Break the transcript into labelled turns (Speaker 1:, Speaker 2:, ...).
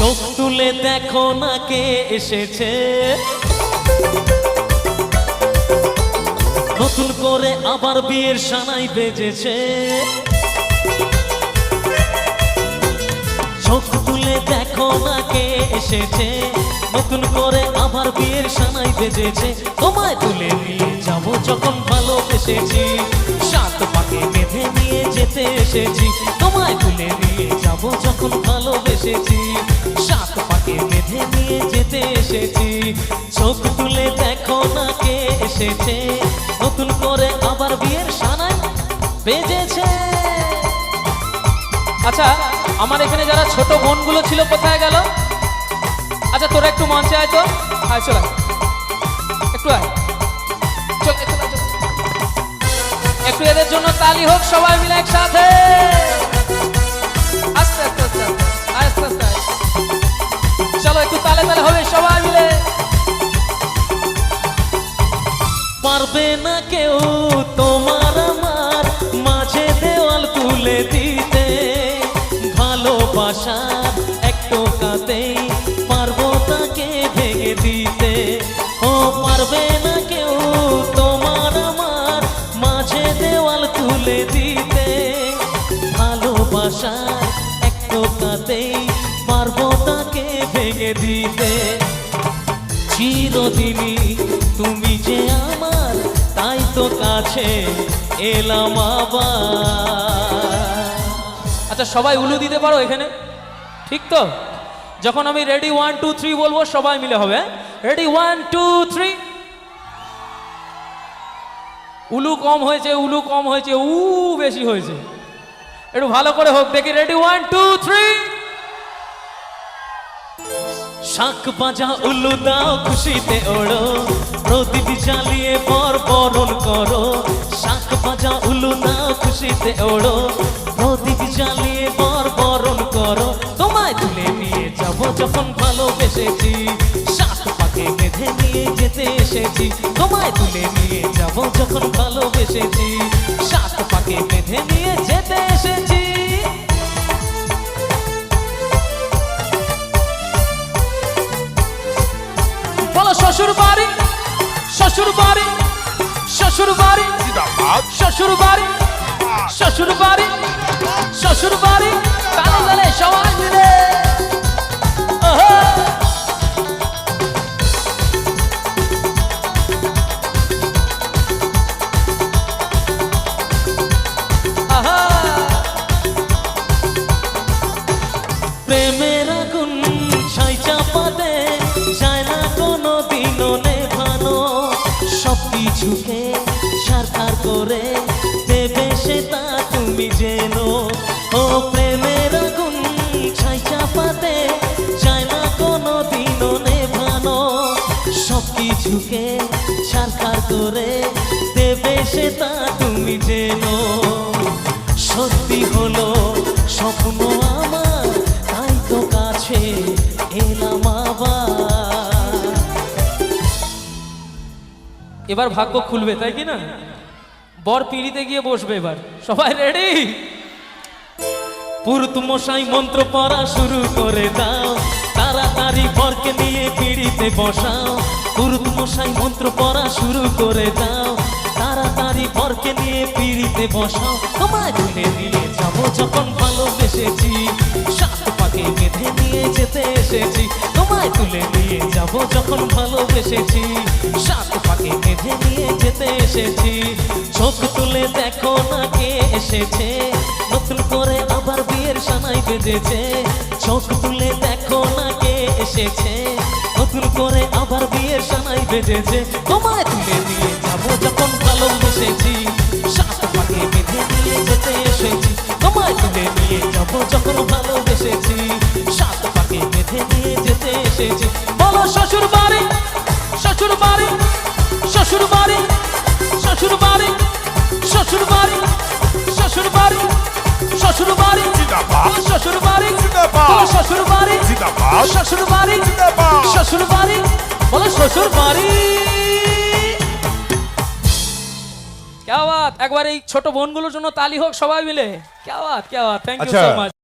Speaker 1: চোখ তুলে দেখো না কে এসেছে, নতুন করে আবার বিয়ের সানাই বেজেছে। চোখ তুলে দেখো না কে এসেছে, নতুন করে আবার বিয়ের সানাই বেজেছে। তোমায় তুলে নিয়ে যাবো যখন ভালোবেসেছি, সাত পাকে বেঁধে নিয়ে যেতে এসেছি। তোমায় তুলে নিয়ে যাবো যখন ভালোবেসেছি, সাত পাকে বেঁধে নিয়ে যেতে এসেছি। চোখ তুলে দেখো না কে এসেছে, নতুন করে আবার বিয়ের সানাই বেজেছে।
Speaker 2: আচ্ছা, আমার এখানে যারা ছোট বোনগুলো ছিল কোথায় গেল? আচ্ছা, তোরা একটু মঞ্চে আয় তো, আয় চল, একটু আয়, চল একটু এদের জন্য তালি হোক সবাই মিলে একসাথে। আস্তে আস্তে আস্তে আস্তে আস্তে আস্তে চলো, একটু তালে তালে হবে সবাই মিলে।
Speaker 1: পারবে না কেউ তোমার আমার মাঝে দেওয়াল তুলে দিতে, ভালোবাসার এক টোকাতেই পারবো তাকে ভেঙে দিতে। ও পারবে না কেউ তোমার আমার মাঝে দেওয়াল তুলে দিতে, ভালোবাসার এক টোকাতেই পারবো তাকে ভেঙে দিতে। চিরদিনই তুমি যে আমার, তাই তো কাছে এলাম আবার।
Speaker 2: আচ্ছা, সবাই উলু দিতে পারো এখানে, ঠিক তো? যখন আমি রেডি 1 2 3 বলবো সবাই মিলে হবে। রেডি 1 2 3। উলু কম হয়েছে, উলু কম হয়েছে, বেশি হয়েছে, একটু ভালো করে হোক দেখি। রেডি 1 2 3।
Speaker 1: শাঁখ বাজা উলু দাও খুশিতে ওড়ো, প্রদীপ জ্বালিয়ে বরণ করো। শাঁখ বাজা উলু দাও খুশিতে ওড়ো, প্রদীপ জ্বালিয়ে বরণ করো। তোমায় তুলে নিয়ে যাবো যখন ভালোবেসেছি, সাত পাকে বেঁধে নিয়ে যেতে এসেছি। তোমায় তুলে নিয়ে যাবো যখন ভালোবেসেছি, সাত পাকে বেঁধে নিয়ে যেতে এসেছি।
Speaker 2: বলো শ্বশুর বাড়ি, শ্বশুর বাড়ি, শ্বশুর বাড়ি, শ্বশুর বাড়ি, শ্বশুর বাড়ি, শ্বশুর বাড়ি। তালে তালে সবাই মিলে।
Speaker 1: প্রেমের আগুন ছাই চাপাতে যায় না কোনো দিনও নেভানো, সব কিছুকে সারখার করে দেবে সে তা তুমি জেনো। ও প্রেমের আগুন ছাই চাপাতে যায় না কোনো দিনও নেভানো, সব কিছুকে সারখার করে দেবে সে তা তুমি জেনো। সত্যি হলো স্বপ্ন আমার, তাই তো কাছে এলাম আবার।
Speaker 2: এবার ভাগ্য খুলবে, তাই কি না? বর পিড়িতে গিয়ে বসবে এবার। সবাই রেডি?
Speaker 1: পুরুত মশাই মন্ত্র পড়া শুরু করে দাও, তাড়াতাড়ি বরকে নিয়ে পিড়িতে বসাও। পুরুত মশাই মন্ত্র পড়া শুরু করে দাও, তাড়াতাড়ি বরকে নিয়ে পিড়িতে বসাও। তোমায় তুলে নিয়ে যাবো যখন ভালোবেসেছি, সাত পাকে বেঁধে নিয়ে যেতে এসেছি। তোমায় তুলে নিয়ে যাবো যখন ভালোবেসেছি, সাত পাকে বেঁধে নিয়ে যেতে এসেছি। চোখ তুলে দেখো না কে এসেছে, নতুন করে আবার বিয়ের সানাই বেজেছে। চোখ তুলে দেখো না কে এসেছে, নতুন করে আবার বিয়ের সানাই বেজেছে। তোমায় তুলে নিয়ে যাবো যখন ভালোবেসেছি, সাত পাকে বেঁধে নিয়ে যেতে এসেছি। তোমায় তুলে নিয়ে যাবো যখন ভালোবেসেছি, সাত পাকে বেঁধে নিয়ে যেতে এসেছি। বলো শ্বশুর বাড়ি, শ্বশুর বাড়ি, শ্বশুর বাড়ি, শ্বশুর বাড়ি, শ্বশুর বাড়ি, শ্বশুর বাড়ি, শ্বশুর বাড়ি, শ্বশুর বাড়ি, শ্বশুর বাড়ি, শ্বশুর বাড়ি, শ্বশুর বাড়ি। বলো শ্বশুর বাড়ি। क्या बात, একবার এই ছোট বোনগুলোর জন্য তালি হোক সবাই মিলে। क्या बात, क्या बात, थैंक यू सो मच।